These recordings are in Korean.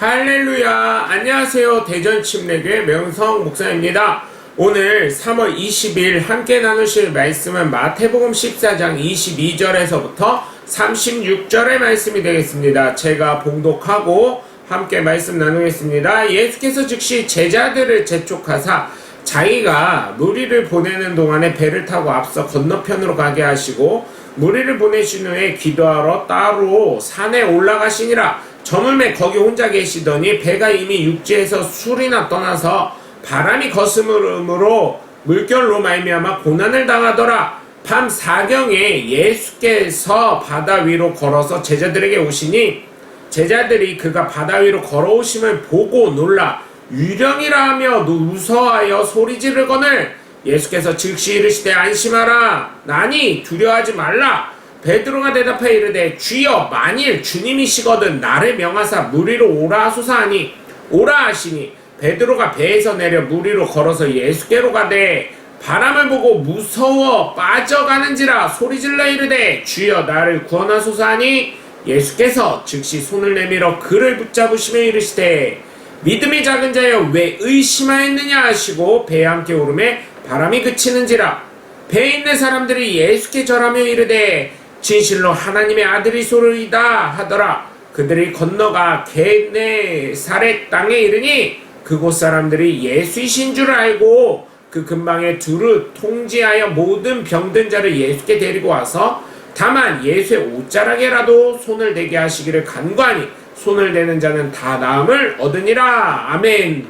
할렐루야. 안녕하세요. 대전침례교회 명성 목사입니다. 오늘 3월 20일 함께 나누실 말씀은 마태복음 14장 22절에서부터 36절의 말씀이 되겠습니다. 제가 봉독하고 함께 말씀 나누겠습니다. 예수께서 즉시 제자들을 재촉하사 자기가 무리를 보내는 동안에 배를 타고 앞서 건너편으로 가게 하시고 무리를 보내신 후에 기도하러 따로 산에 올라가시니라. 저물매 거기 혼자 계시더니 배가 이미 육지에서 술이나 떠나서 바람이 거스름으로 물결로 말미암아 고난을 당하더라. 밤 4경에 예수께서 바다 위로 걸어서 제자들에게 오시니 제자들이 그가 바다 위로 걸어오심을 보고 놀라 유령이라 하며 무서워하여 소리 지르거늘 예수께서 즉시 이르시되 안심하라. 나니 두려워하지 말라. 베드로가 대답하여 이르되 주여 만일 주님이시거든 나를 명하사 물 위로 오라 하소서 하니 오라 하시니 베드로가 배에서 내려 물 위로 걸어서 예수께로 가되 바람을 보고 무서워 빠져가는지라 소리질러 이르되 주여 나를 구원하소서 하니 예수께서 즉시 손을 내밀어 그를 붙잡으시며 이르시되 믿음이 작은 자여 왜 의심하였느냐 하시고 배에 함께 오르매 바람이 그치는지라. 배에 있는 사람들이 예수께 절하며 이르되 진실로 하나님의 아들이소이다 하더라. 그들이 건너가 게네사렛 땅에 이르니 그곳 사람들이 예수이신 줄 알고 그 근방에 두루 통지하여 모든 병든 자를 예수께 데리고 와서 다만 예수의 옷자락에라도 손을 대게 하시기를 간구하니 손을 대는 자는 다 나음을 얻으니라. 아멘.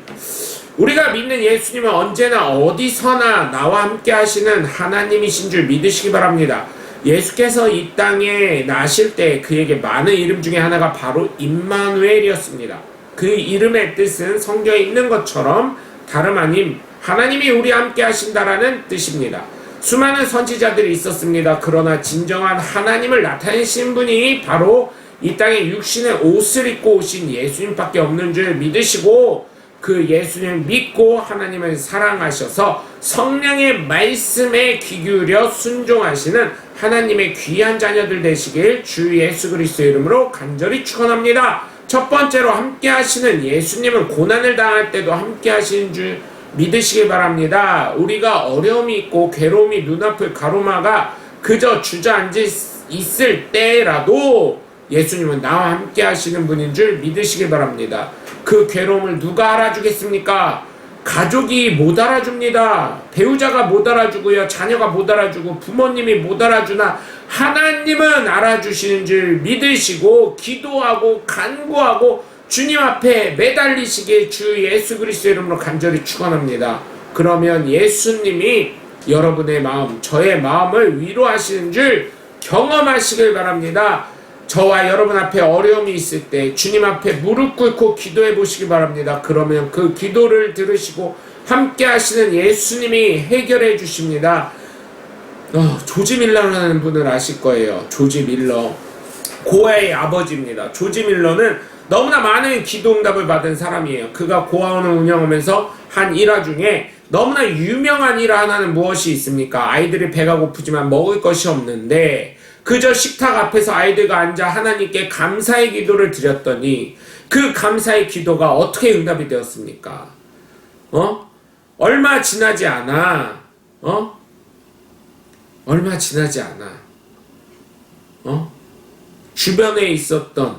우리가 믿는 예수님은 언제나 어디서나 나와 함께 하시는 하나님이신 줄 믿으시기 바랍니다. 예수께서 이 땅에 나실 때 그에게 많은 이름 중에 하나가 바로 임마누엘이었습니다. 그 이름의 뜻은 성경에 있는 것처럼 다름 아님 하나님이 우리와 함께 하신다라는 뜻입니다. 수많은 선지자들이 있었습니다. 그러나 진정한 하나님을 나타내신 분이 바로 이 땅에 육신의 옷을 입고 오신 예수님밖에 없는 줄 믿으시고 그 예수님을 믿고 하나님을 사랑하셔서 성령의 말씀에 귀 기울여 순종하시는 하나님의 귀한 자녀들 되시길 주 예수 그리스도의 이름으로 간절히 축원합니다. 첫 번째로 함께 하시는 예수님은 고난을 당할 때도 함께 하시는 줄 믿으시기 바랍니다. 우리가 어려움이 있고 괴로움이 눈앞을 가로막아 그저 주저앉아 있을 때라도 예수님은 나와 함께 하시는 분인 줄 믿으시기 바랍니다. 그 괴로움을 누가 알아주겠습니까? 가족이 못 알아줍니다. 배우자가 못 알아주고요. 자녀가 못 알아주고 부모님이 못 알아주나 하나님은 알아주시는 줄 믿으시고 기도하고 간구하고 주님 앞에 매달리시길 주 예수 그리스도의 이름으로 간절히 축원합니다. 그러면 예수님이 여러분의 마음, 저의 마음을 위로하시는 줄 경험하시길 바랍니다. 저와 여러분 앞에 어려움이 있을 때 주님 앞에 무릎 꿇고 기도해 보시기 바랍니다. 그러면 그 기도를 들으시고 함께 하시는 예수님이 해결해 주십니다. 조지 밀러라는 분을 아실 거예요. 조지 밀러. 고아의 아버지입니다. 조지 밀러는 너무나 많은 기도 응답을 받은 사람이에요. 그가 고아원을 운영하면서 한 일화 중에 너무나 유명한 일화 하나는 무엇이 있습니까? 아이들이 배가 고프지만 먹을 것이 없는데 그저 식탁 앞에서 아이들과 앉아 하나님께 감사의 기도를 드렸더니 그 감사의 기도가 어떻게 응답이 되었습니까? 얼마 지나지 않아. 얼마 지나지 않아. 주변에 있었던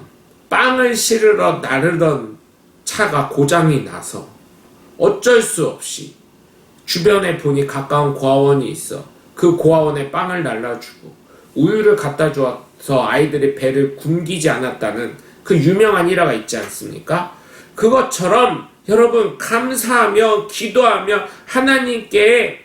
빵을 실으러 나르던 차가 고장이 나서 어쩔 수 없이 주변에 보니 가까운 고아원이 있어. 그 고아원에 빵을 날라주고 우유를 갖다 주어서 아이들의 배를 굶기지 않았다는 그 유명한 일화가 있지 않습니까? 그것처럼 여러분 감사하며 기도하며 하나님께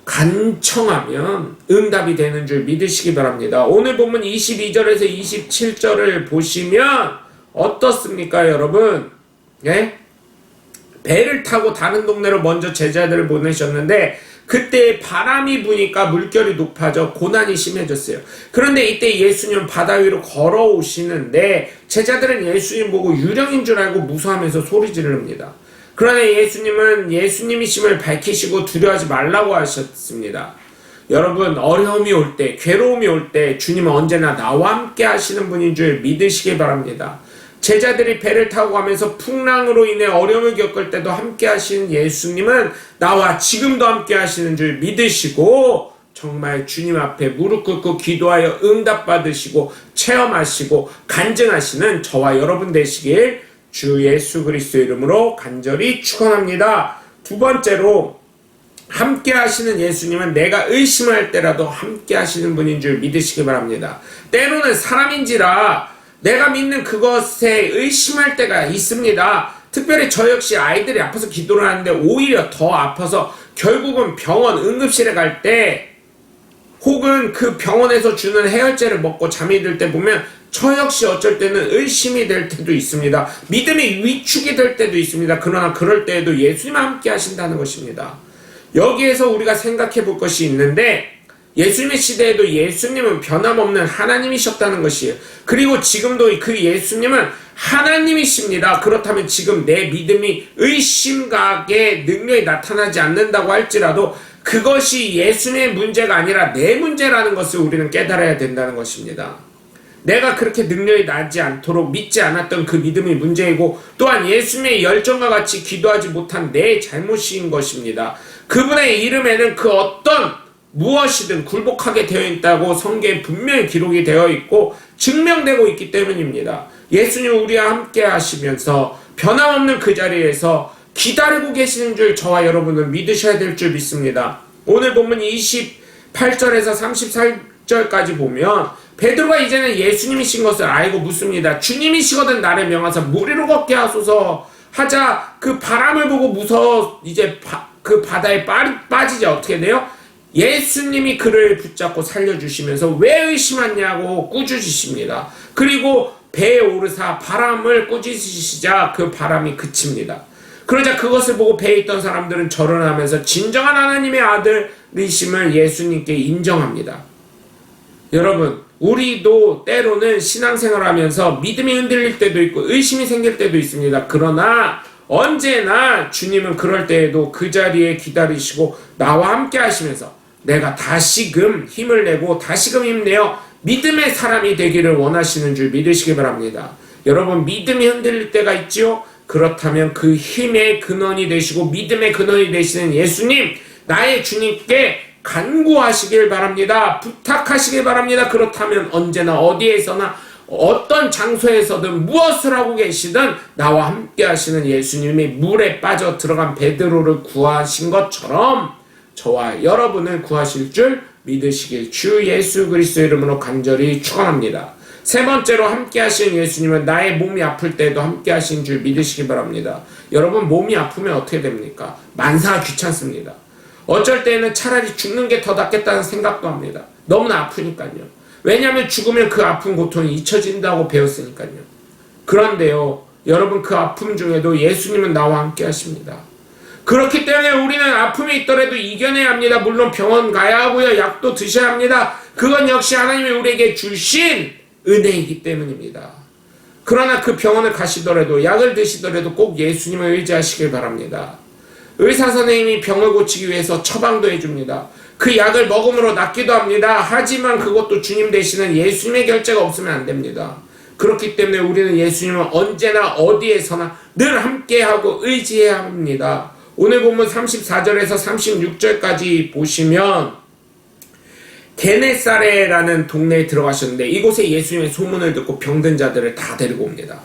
간청하면 응답이 되는 줄 믿으시기 바랍니다. 오늘 본문 22절에서 27절을 보시면 어떻습니까 여러분? 예? 배를 타고 다른 동네로 먼저 제자들을 보내셨는데 그때 바람이 부니까 물결이 높아져 고난이 심해졌어요. 그런데 이때 예수님은 바다 위로 걸어오시는데 제자들은 예수님 보고 유령인 줄 알고 무서워하면서 소리 지릅니다. 그러나 예수님은 예수님이심을 밝히시고 두려워하지 말라고 하셨습니다. 여러분, 어려움이 올 때, 괴로움이 올 때 주님은 언제나 나와 함께 하시는 분인 줄 믿으시기 바랍니다. 제자들이 배를 타고 가면서 풍랑으로 인해 어려움을 겪을 때도 함께 하시는 예수님은 나와 지금도 함께 하시는 줄 믿으시고 정말 주님 앞에 무릎 꿇고 기도하여 응답받으시고 체험하시고 간증하시는 저와 여러분 되시길 주 예수 그리스도 이름으로 간절히 축원합니다. 두 번째로 함께 하시는 예수님은 내가 의심할 때라도 함께 하시는 분인 줄 믿으시기 바랍니다. 때로는 사람인지라 내가 믿는 그것에 의심할 때가 있습니다. 특별히 저 역시 아이들이 아파서 기도를 하는데 오히려 더 아파서 결국은 병원 응급실에 갈 때 혹은 그 병원에서 주는 해열제를 먹고 잠이 들 때 보면 저 역시 어쩔 때는 의심이 될 때도 있습니다. 믿음이 위축이 될 때도 있습니다. 그러나 그럴 때에도 예수님 함께 하신다는 것입니다. 여기에서 우리가 생각해 볼 것이 있는데 예수님의 시대에도 예수님은 변함없는 하나님이셨다는 것이에요. 그리고 지금도 그 예수님은 하나님이십니다. 그렇다면 지금 내 믿음이 의심각의 능력이 나타나지 않는다고 할지라도 그것이 예수님의 문제가 아니라 내 문제라는 것을 우리는 깨달아야 된다는 것입니다. 내가 그렇게 능력이 나지 않도록 믿지 않았던 그 믿음이 문제이고 또한 예수님의 열정과 같이 기도하지 못한 내 잘못인 것입니다. 그분의 이름에는 그 어떤 무엇이든 굴복하게 되어 있다고 성경에 분명히 기록이 되어 있고 증명되고 있기 때문입니다. 예수님 우리와 함께 하시면서 변함없는 그 자리에서 기다리고 계시는 줄 저와 여러분은 믿으셔야 될 줄 믿습니다. 오늘 본문 28절에서 34절까지 보면 베드로가 이제는 예수님이신 것을 알고 묻습니다. 주님이시거든 나를 명하사 물 위로 걷게 하소서 하자 그 바람을 보고 무서워 이제 그 바다에 빠지지 어떻게 돼요? 예수님이 그를 붙잡고 살려주시면서 왜 의심하냐고 꾸짖으십니다. 그리고 배에 오르사 바람을 꾸짖으시자 그 바람이 그칩니다. 그러자 그것을 보고 배에 있던 사람들은 절을 하면서 진정한 하나님의 아들이심을 예수님께 인정합니다. 여러분 우리도 때로는 신앙생활을 하면서 믿음이 흔들릴 때도 있고 의심이 생길 때도 있습니다. 그러나 언제나 주님은 그럴 때에도 그 자리에 기다리시고 나와 함께 하시면서 내가 다시금 힘을 내고 다시금 힘내어 믿음의 사람이 되기를 원하시는 줄 믿으시기 바랍니다. 여러분 믿음이 흔들릴 때가 있지요? 그렇다면 그 힘의 근원이 되시고 믿음의 근원이 되시는 예수님 나의 주님께 간구하시길 바랍니다. 부탁하시길 바랍니다. 그렇다면 언제나 어디에서나 어떤 장소에서든 무엇을 하고 계시든 나와 함께 하시는 예수님이 물에 빠져 들어간 베드로를 구하신 것처럼 저와 여러분을 구하실 줄 믿으시길 주 예수 그리스도 이름으로 간절히 축원합니다. 세 번째로 함께 하시는 예수님은 나의 몸이 아플 때도 함께 하신 줄 믿으시기 바랍니다. 여러분 몸이 아프면 어떻게 됩니까? 만사가 귀찮습니다. 어쩔 때는 차라리 죽는 게 더 낫겠다는 생각도 합니다. 너무나 아프니까요. 왜냐하면 죽으면 그 아픈 고통이 잊혀진다고 배웠으니까요. 그런데요 여러분 그 아픔 중에도 예수님은 나와 함께 하십니다. 그렇기 때문에 우리는 아픔이 있더라도 이겨내야 합니다. 물론 병원 가야 하고요. 약도 드셔야 합니다. 그건 역시 하나님이 우리에게 주신 은혜이기 때문입니다. 그러나 그 병원을 가시더라도 약을 드시더라도 꼭 예수님을 의지하시길 바랍니다. 의사 선생님이 병을 고치기 위해서 처방도 해줍니다. 그 약을 먹음으로 낫기도 합니다. 하지만 그것도 주님 되시는 예수님의 결제가 없으면 안 됩니다. 그렇기 때문에 우리는 예수님을 언제나 어디에서나 늘 함께하고 의지해야 합니다. 오늘 본문 34절에서 36절까지 보시면 게네사레라는 동네에 들어가셨는데 이곳에 예수님의 소문을 듣고 병든 자들을 다 데리고 옵니다.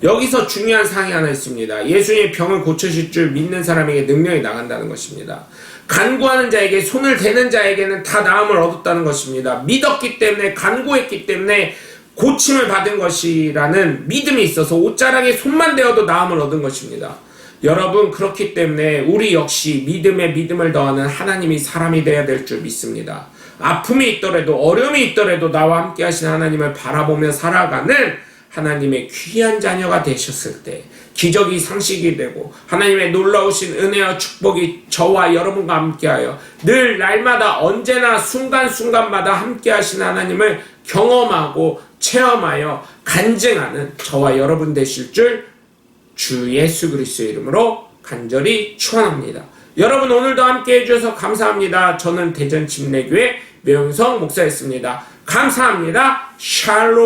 여기서 중요한 사항이 하나 있습니다. 예수님의 병을 고치실 줄 믿는 사람에게 능력이 나간다는 것입니다. 간구하는 자에게 손을 대는 자에게는 다 나음을 얻었다는 것입니다. 믿었기 때문에 간구했기 때문에 고침을 받은 것이라는 믿음이 있어서 옷자락에 손만 대어도 나음을 얻은 것입니다. 여러분 그렇기 때문에 우리 역시 믿음에 믿음을 더하는 하나님이 사람이 되어야 될 줄 믿습니다. 아픔이 있더라도 어려움이 있더라도 나와 함께 하신 하나님을 바라보며 살아가는 하나님의 귀한 자녀가 되셨을 때 기적이 상식이 되고 하나님의 놀라우신 은혜와 축복이 저와 여러분과 함께하여 늘 날마다 언제나 순간순간마다 함께 하신 하나님을 경험하고 체험하여 간증하는 저와 여러분 되실 줄 주 예수 그리스도의 이름으로 간절히 축원합니다. 여러분 오늘도 함께 해주셔서 감사합니다. 저는 대전 침례교회 명성 목사였습니다. 감사합니다. 샬롬.